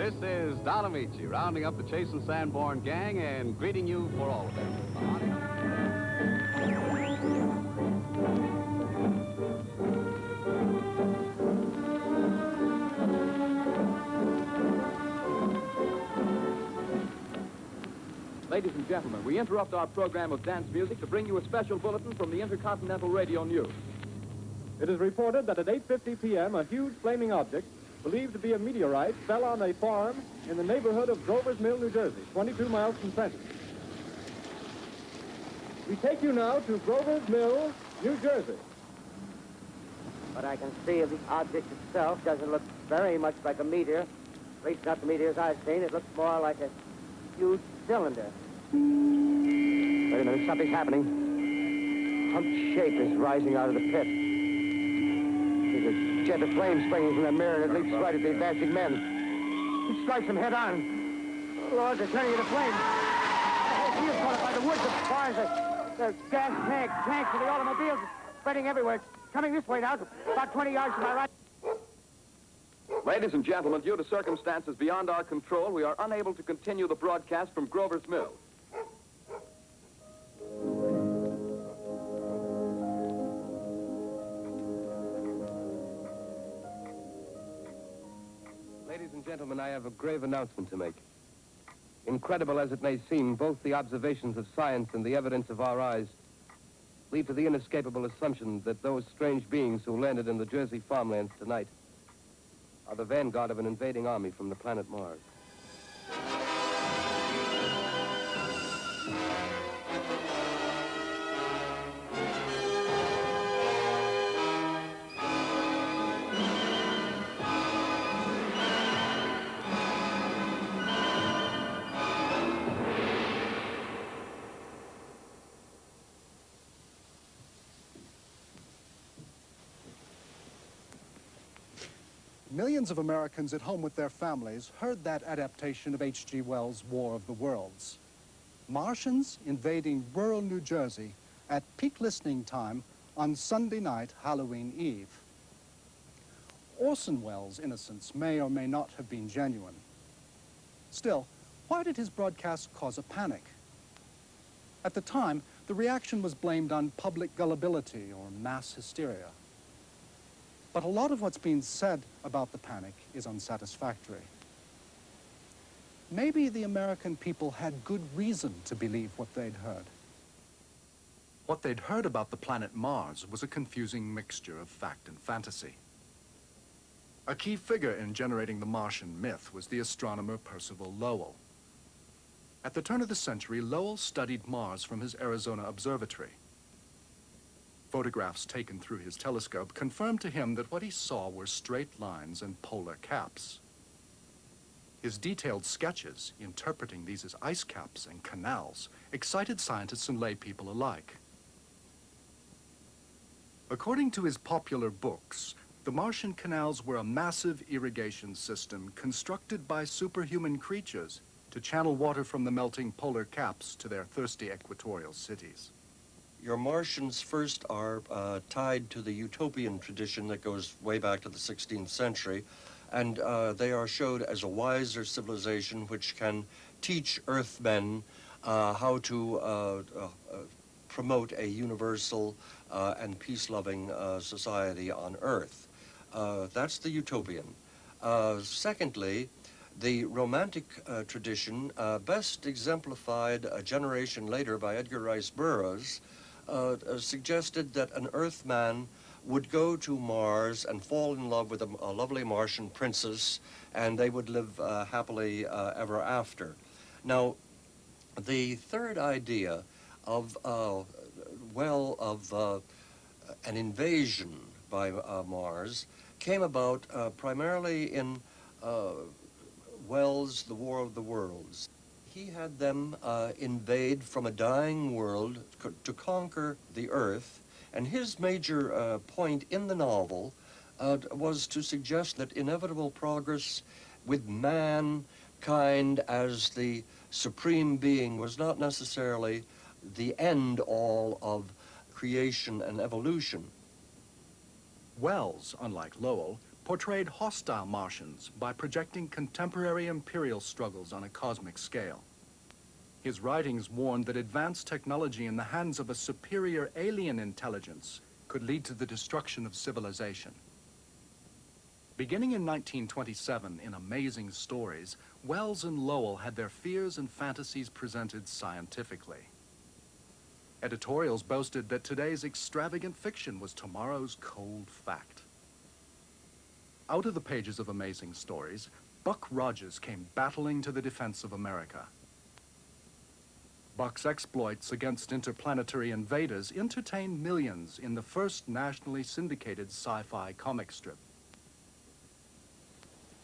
This is Don Amici, rounding up the Chase and Sanborn gang and greeting you for all of them. Ladies and gentlemen, we interrupt our program of dance music to bring you a special bulletin from the Intercontinental Radio News. It is reported that at 8:50 p.m., a huge flaming object, believed to be a meteorite, fell on a farm in the neighborhood of Grover's Mill, New Jersey, 22 miles from Trenton. We take you now to Grover's Mill, New Jersey. What I can see of the object itself doesn't look very much like a meteor. At least not the meteors I've seen. It looks more like a huge cylinder. Wait a minute, something's happening. Humped shape is rising out of the pit. There's a jet of flame springing from the mirror, and it leaps right at the advancing men. It strikes them head on. Oh, Lord, they're turning into flames. The whole field's caught up by the woods, the cars, the gas tanks for the automobiles, spreading everywhere. It's coming this way now, about 20 yards to my right. Ladies and gentlemen, due to circumstances beyond our control, we are unable to continue the broadcast from Grover's Mill. Ladies and gentlemen, I have a grave announcement to make. Incredible as it may seem, both the observations of science and the evidence of our eyes lead to the inescapable assumption that those strange beings who landed in the Jersey farmlands tonight are the vanguard of an invading army from the planet Mars. Millions of Americans at home with their families heard that adaptation of H.G. Wells' War of the Worlds. Martians invading rural New Jersey at peak listening time on Sunday night, Halloween Eve. Orson Welles' innocence may or may not have been genuine. Still, why did his broadcast cause a panic? At the time, the reaction was blamed on public gullibility or mass hysteria. But a lot of what's being said about the panic is unsatisfactory. Maybe the American people had good reason to believe what they'd heard. What they'd heard about the planet Mars was a confusing mixture of fact and fantasy. A key figure in generating the Martian myth was the astronomer Percival Lowell. At the turn of the century, Lowell studied Mars from his Arizona observatory. Photographs taken through his telescope confirmed to him that what he saw were straight lines and polar caps. His detailed sketches, interpreting these as ice caps and canals, excited scientists and lay people alike. According to his popular books, the Martian canals were a massive irrigation system constructed by superhuman creatures to channel water from the melting polar caps to their thirsty equatorial cities. Your Martians first are tied to the utopian tradition that goes way back to the 16th century, and they are showed as a wiser civilization which can teach Earthmen how to promote a universal and peace-loving society on Earth. That's the utopian. Secondly, the romantic tradition, best exemplified a generation later by Edgar Rice Burroughs, suggested that an Earthman would go to Mars and fall in love with a lovely Martian princess, and they would live happily ever after. Now, the third idea of, an invasion by Mars came about primarily in Wells' The War of the Worlds. He had them invade from a dying world to conquer the Earth, and his major point in the novel was to suggest that inevitable progress with mankind as the supreme being was not necessarily the end all of creation and evolution. Wells, unlike Lowell, portrayed hostile Martians by projecting contemporary imperial struggles on a cosmic scale. His writings warned that advanced technology in the hands of a superior alien intelligence could lead to the destruction of civilization. Beginning in 1927 in Amazing Stories, Wells and Lowell had their fears and fantasies presented scientifically. Editorials boasted that today's extravagant fiction was tomorrow's cold fact. Out of the pages of Amazing Stories, Buck Rogers came battling to the defense of America. Buck's exploits against interplanetary invaders entertained millions in the first nationally syndicated sci-fi comic strip.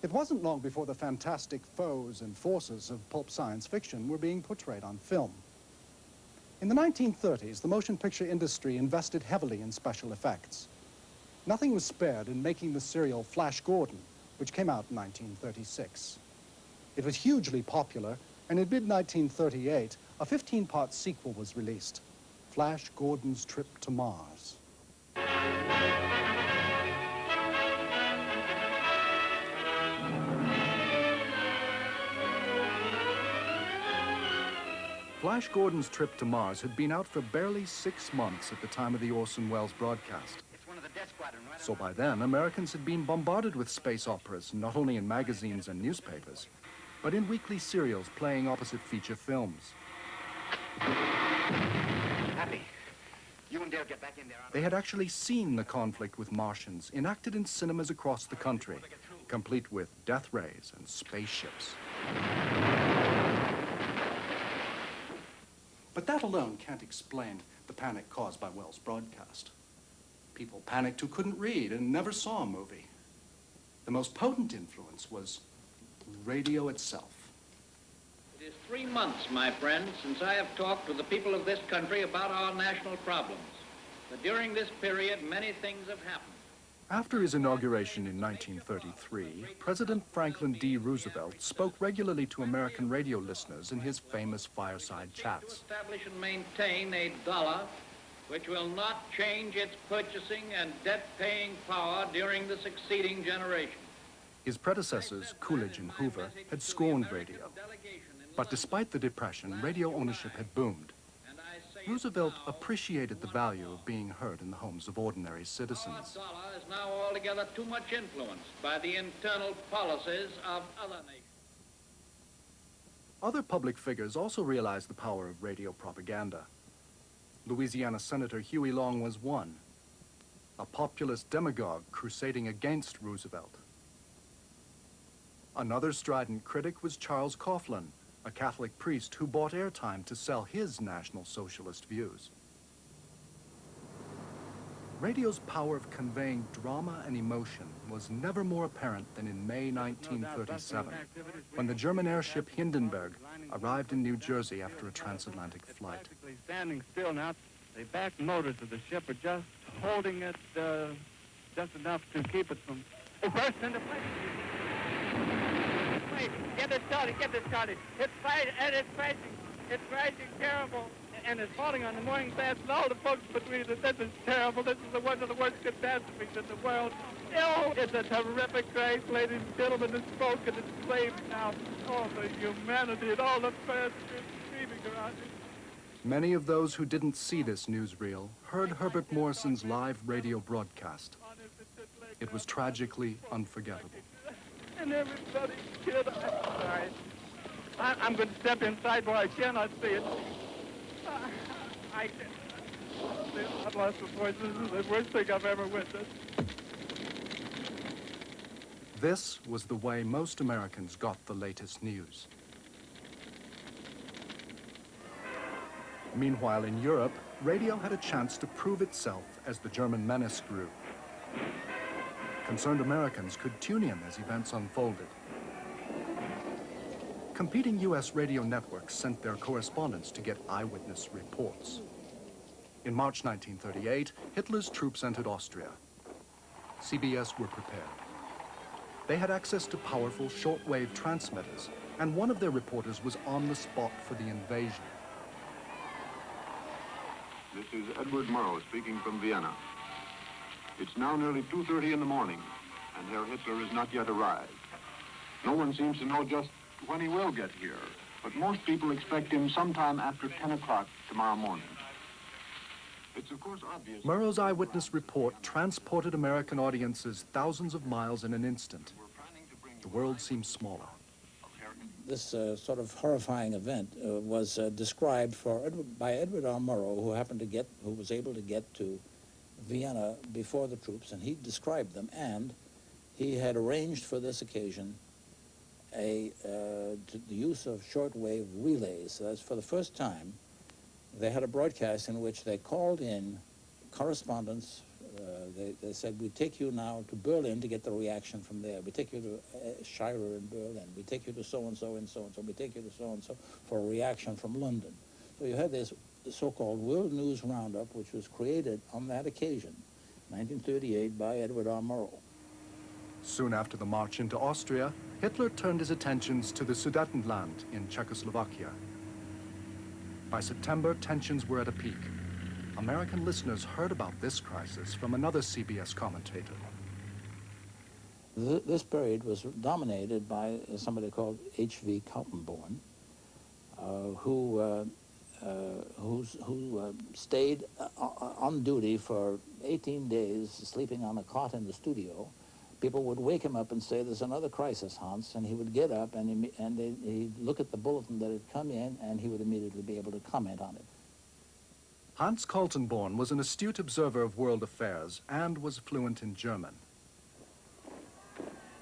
It wasn't long before the fantastic foes and forces of pulp science fiction were being portrayed on film. In the 1930s, the motion picture industry invested heavily in special effects. Nothing was spared in making the serial Flash Gordon, which came out in 1936. It was hugely popular, and in mid-1938, a 15-part sequel was released, Flash Gordon's Trip to Mars. Flash Gordon's Trip to Mars had been out for barely 6 months at the time of the Orson Welles broadcast. So by then, Americans had been bombarded with space operas, not only in magazines and newspapers, but in weekly serials playing opposite feature films. Happy, you and Dale get back in there. They had actually seen the conflict with Martians enacted in cinemas across the country, complete with death rays and spaceships. But that alone can't explain the panic caused by Wells' broadcast. People panicked who couldn't read and never saw a movie. The most potent influence was radio itself. It is 3 months, my friends, since I have talked to the people of this country about our national problems. But during this period, many things have happened. After his inauguration in 1933, President Franklin D. Roosevelt spoke regularly to American radio listeners in his famous fireside chats. To establish and maintain a dollar which will not change its purchasing and debt-paying power during the succeeding generation. His predecessors, Coolidge and Hoover, had scorned radio. But despite the Depression, radio ownership had boomed. Roosevelt appreciated the value of being heard in the homes of ordinary citizens. Our dollar is now altogether too much influenced by the internal policies of other nations. Other public figures also realized the power of radio propaganda. Louisiana Senator Huey Long was one, a populist demagogue crusading against Roosevelt. Another strident critic was Charles Coughlin, a Catholic priest who bought airtime to sell his National Socialist views. Radio's power of conveying drama and emotion was never more apparent than in May 1937, when the German airship Hindenburg arrived in New Jersey after a transatlantic flight. Standing still now, the back motors of the ship are just holding it just enough to keep it from bursting into place. Wait, get it started. It's fighting, and it's crashing terrible. And it's falling on the mooring fast and all the folks between us. This is terrible. This is one of the worst catastrophes in the world. Oh, it's a terrific crash, ladies and gentlemen. It's spoken, it's flames now. Oh, the humanity and all the passengers screaming around it. Many of those who didn't see this newsreel heard Herbert Morrison's live radio broadcast. It was tragically unforgettable. And everybody killed. I'm sorry. I'm going to step inside where I cannot see it. I've lost the voice. This is the worst thing I've ever witnessed. This was the way most Americans got the latest news. Meanwhile, in Europe, radio had a chance to prove itself as the German menace grew. Concerned Americans could tune in as events unfolded. Competing U.S. radio networks sent their correspondents to get eyewitness reports. In March 1938, Hitler's troops entered Austria. CBS were prepared. They had access to powerful shortwave transmitters, and one of their reporters was on the spot for the invasion. This is Edward Morrow speaking from Vienna. It's now nearly 2:30 in the morning, and Herr Hitler has not yet arrived. No one seems to know just when he will get here, but most people expect him sometime after 10 o'clock tomorrow morning. It's of course obvious... Murrow's eyewitness report transported American audiences thousands of miles in an instant. The world seems smaller. This sort of horrifying event was described by Edward R. Murrow, who was able to get to Vienna before the troops, and he described them, and he had arranged for this occasion the use of shortwave relays. So that's for the first time. They had a broadcast in which they called in correspondents. They said, we take you now to Berlin to get the reaction from there. We take you to Schreier in Berlin. We take you to so-and-so and so-and-so. We take you to so-and-so for a reaction from London. So you had this so-called World News Roundup, which was created on that occasion, 1938, by Edward R. Murrow. Soon after the march into Austria, Hitler turned his attentions to the Sudetenland in Czechoslovakia. By September, tensions were at a peak. American listeners heard about this crisis from another CBS commentator. This period was dominated by somebody called H.V. Kaltenborn, who stayed on duty for 18 days, sleeping on a cot in the studio. People would wake him up and say, there's another crisis, Hans, and he would get up and he'd look at the bulletin that had come in, and he would immediately be able to comment on it. Hans Kaltenborn was an astute observer of world affairs and was fluent in German.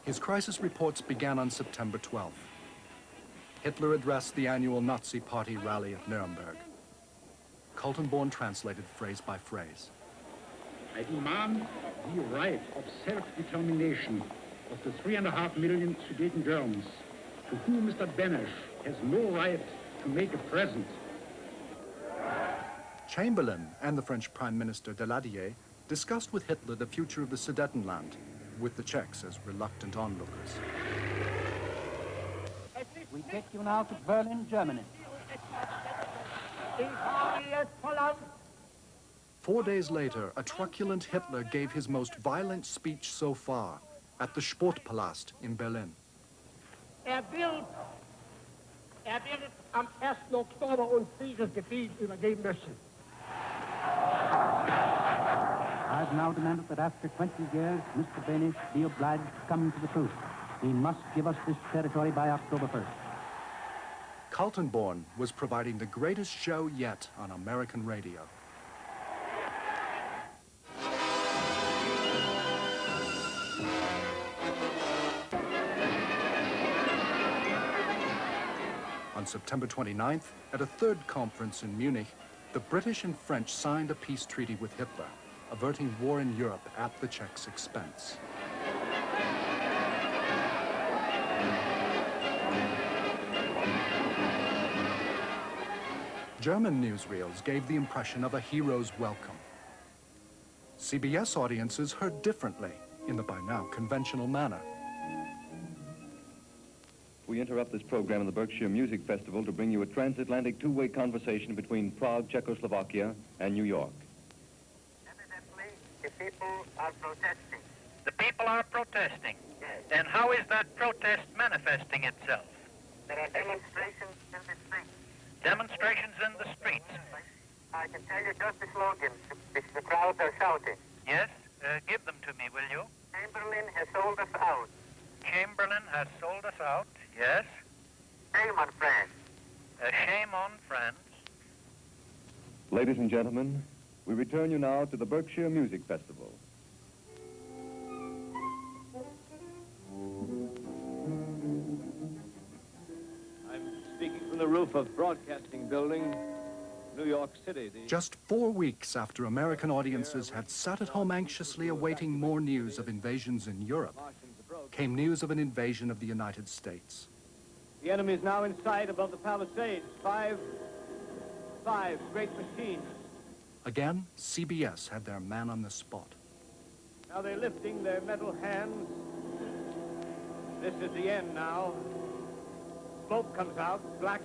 His crisis reports began on September 12th. Hitler addressed the annual Nazi Party rally at Nuremberg. Kaltenborn translated phrase by phrase. I demand the right of self-determination of the 3.5 million Sudeten Germans, to whom Mr. Benesch has no right to make a present. Chamberlain and the French Prime Minister Daladier discussed with Hitler the future of the Sudetenland, with the Czechs as reluctant onlookers. We take you now to Berlin, Germany. 4 days later, a truculent Hitler gave his most violent speech so far at the Sportpalast in Berlin. Wird am 1. Oktober uns dieses Gebiet übergeben müssen. I've now demanded that after 20 years, Mr. Benesch be obliged to come to the truth. He must give us this territory by October 1st. Kaltenborn was providing the greatest show yet on American radio. On September 29th, at a third conference in Munich, the British and French signed a peace treaty with Hitler, averting war in Europe at the Czechs' expense. German newsreels gave the impression of a hero's welcome. CBS audiences heard differently in the by now conventional manner. We interrupt this program in the Berkshire Music Festival to bring you a transatlantic two-way conversation between Prague, Czechoslovakia, and New York. Evidently, the people are protesting. The people are protesting. Yes. And how is that protest manifesting itself? There are demonstrations in the streets. Demonstrations in the streets. I can tell you just the slogans which the crowds are shouting. Yes? Give them to me, will you? Chamberlain has sold us out. Chamberlain has sold us out. Yes? Shame on France. Shame on France. Ladies and gentlemen, we return you now to the Berkshire Music Festival. I'm speaking from the roof of Broadcasting Building, New York City. Just 4 weeks after American audiences had sat at home anxiously awaiting more news of invasions in Europe, came news of an invasion of the United States. The enemy is now in sight above the Palisades. Five great machines. Again, CBS had their man on the spot. Now they're lifting their metal hands. This is the end now. Smoke comes out, black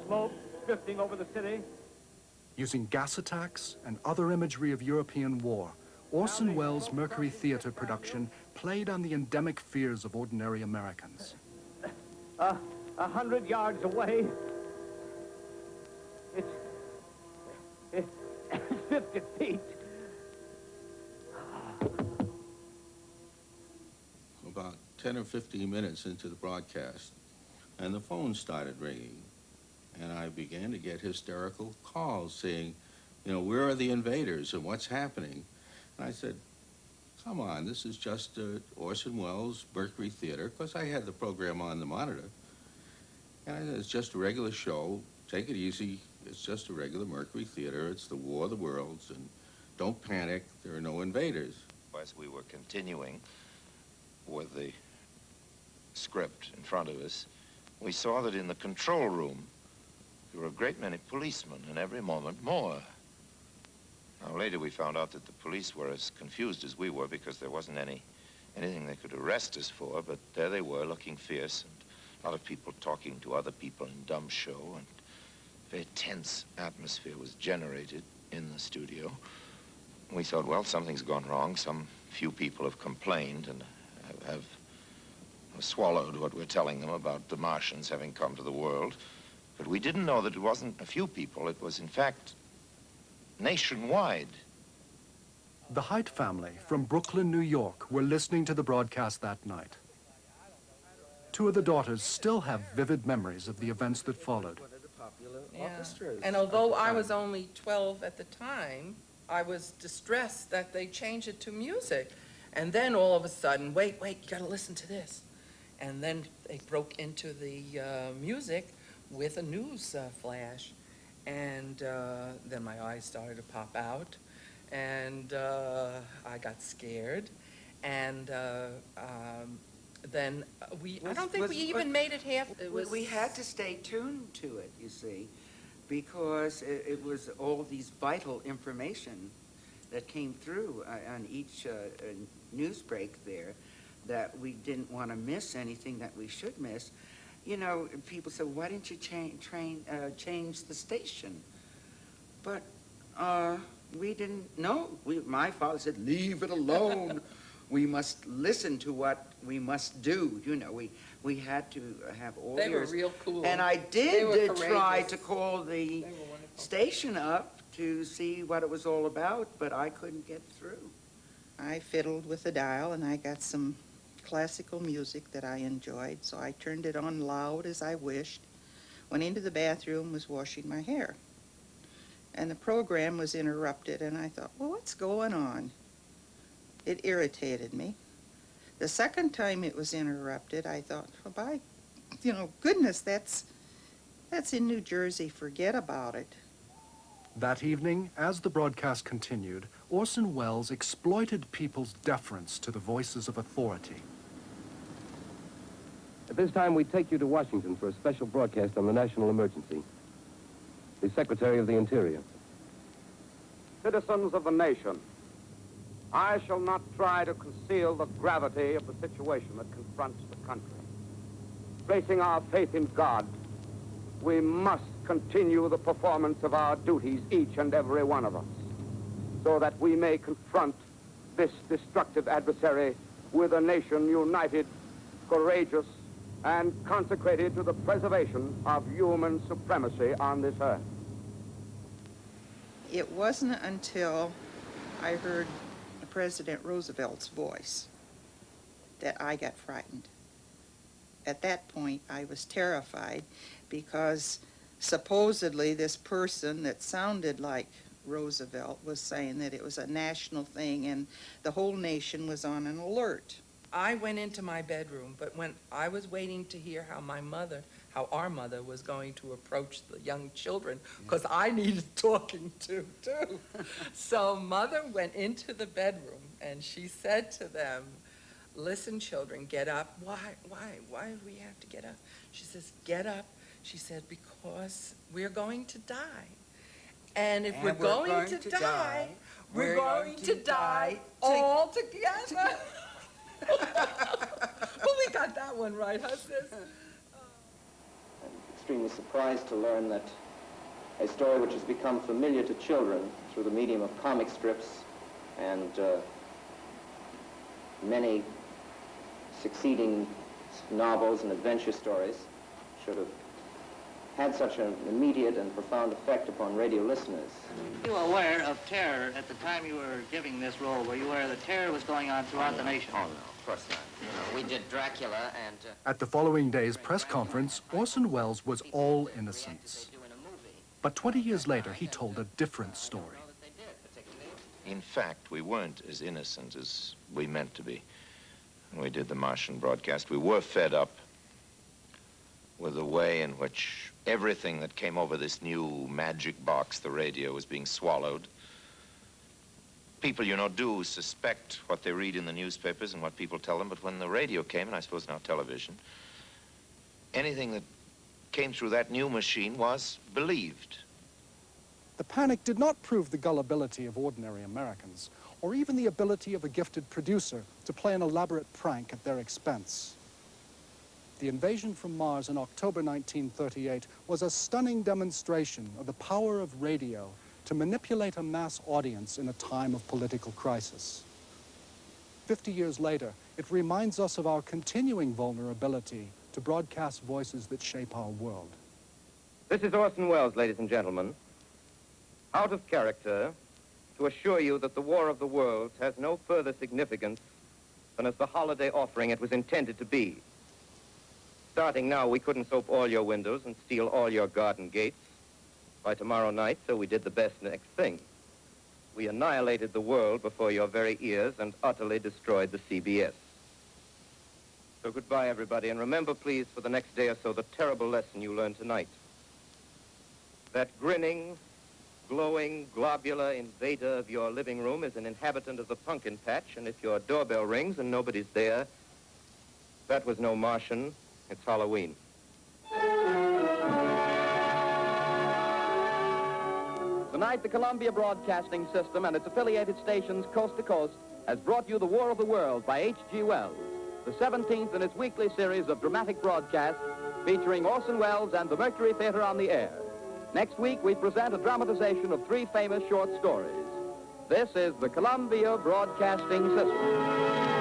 smoke drifting over the city. Using gas attacks and other imagery of European war, Orson Welles' Mercury Theater production played on the endemic fears of ordinary Americans. 100 yards away. It's 50 feet. About 10 or 15 minutes into the broadcast, and the phone started ringing, and I began to get hysterical calls saying, you know, where are the invaders and what's happening? And I said, come on, this is just Orson Welles' Mercury Theater, because I had the program on the monitor. And I said, it's just a regular show, take it easy, it's just a regular Mercury Theater, it's the War of the Worlds, and don't panic, there are no invaders. As we were continuing with the script in front of us, we saw that in the control room there were a great many policemen, and every moment more. Now, later we found out that the police were as confused as we were because there wasn't anything they could arrest us for, but there they were, looking fierce, and a lot of people talking to other people in dumb show, and a very tense atmosphere was generated in the studio. We thought, well, something's gone wrong. Some few people have complained and have swallowed what we're telling them about the Martians having come to the world. But we didn't know that it wasn't a few people. It was, in fact, nationwide. The Haidt family from Brooklyn, New York, were listening to the broadcast that night. Two of the daughters still have vivid memories of the events that followed. Yeah. And although I was only 12 at the time, I was distressed that they changed it to music. And then all of a sudden, wait, you gotta listen to this. And then they broke into the music with a news flash. And then my eyes started to pop out. And I got scared. And then I don't think we even made it half. We had to stay tuned to it, you see, because it was all these vital information that came through on each news break there that we didn't want to miss anything that we should miss. You know, people said, why didn't you change the station? But we didn't know. My father said, leave it alone. We must listen to what we must do. You know, we had to have all They were real cool. And I did try courageous. to call the station up to see what it was all about, but I couldn't get through. I fiddled with the dial, and I got some classical music that I enjoyed, so I turned it on loud as I wished, went into the bathroom, was washing my hair. And the program was interrupted, and I thought, well, what's going on? It irritated me. The second time it was interrupted, I thought, well, goodness, that's in New Jersey, forget about it. That evening, as the broadcast continued, Orson Welles exploited people's deference to the voices of authority. At this time, we take you to Washington for a special broadcast on the national emergency. The Secretary of the Interior. Citizens of the nation, I shall not try to conceal the gravity of the situation that confronts the country. Placing our faith in God, we must continue the performance of our duties, each and every one of us, so that we may confront this destructive adversary with a nation united, courageous, and consecrated to the preservation of human supremacy on this earth. It wasn't until I heard President Roosevelt's voice that I got frightened. At that point, I was terrified because supposedly this person that sounded like Roosevelt was saying that it was a national thing and the whole nation was on an alert. I went into my bedroom, but when I was waiting to hear how our mother was going to approach the young children, because I needed talking to, too. So Mother went into the bedroom, and she said to them, listen, children, get up. Why do we have to get up? She says, get up. She said, because we're going to die. And if we're going to die, we're going to die all together. Well, we got that one right, huh, sis? I'm extremely surprised to learn that a story which has become familiar to children through the medium of comic strips and many succeeding novels and adventure stories should have had such an immediate and profound effect upon radio listeners. Were you aware of terror at the time you were giving this role? Were you aware that terror was going on throughout the nation? Oh, no, of course not. We did Dracula and... At the following day's press conference, Orson Welles was all innocence. But 20 years later, he told a different story. In fact, we weren't as innocent as we meant to be when we did the Martian broadcast. We were fed up with the way in which everything that came over this new magic box, the radio, was being swallowed. People, you know, do suspect what they read in the newspapers and what people tell them, but when the radio came, and I suppose now television, anything that came through that new machine was believed. The panic did not prove the gullibility of ordinary Americans, or even the ability of a gifted producer to play an elaborate prank at their expense. The invasion from Mars in October 1938 was a stunning demonstration of the power of radio to manipulate a mass audience in a time of political crisis. 50 years later, it reminds us of our continuing vulnerability to broadcast voices that shape our world. This is Orson Welles, ladies and gentlemen. Out of character, to assure you that the War of the Worlds has no further significance than as the holiday offering it was intended to be. Starting now, we couldn't soap all your windows and steal all your garden gates. By tomorrow night, so we did the best next thing. We annihilated the world before your very ears and utterly destroyed the CBS. So goodbye, everybody, and remember, please, for the next day or so, the terrible lesson you learned tonight. That grinning, glowing, globular invader of your living room is an inhabitant of the pumpkin patch, and if your doorbell rings and nobody's there, that was no Martian, it's Halloween. Tonight, the Columbia Broadcasting System and its affiliated stations coast to coast has brought you The War of the World by H.G. Wells, the 17th in its weekly series of dramatic broadcasts featuring Orson Welles and the Mercury Theater on the air. Next week, we present a dramatization of 3 famous short stories. This is the Columbia Broadcasting System.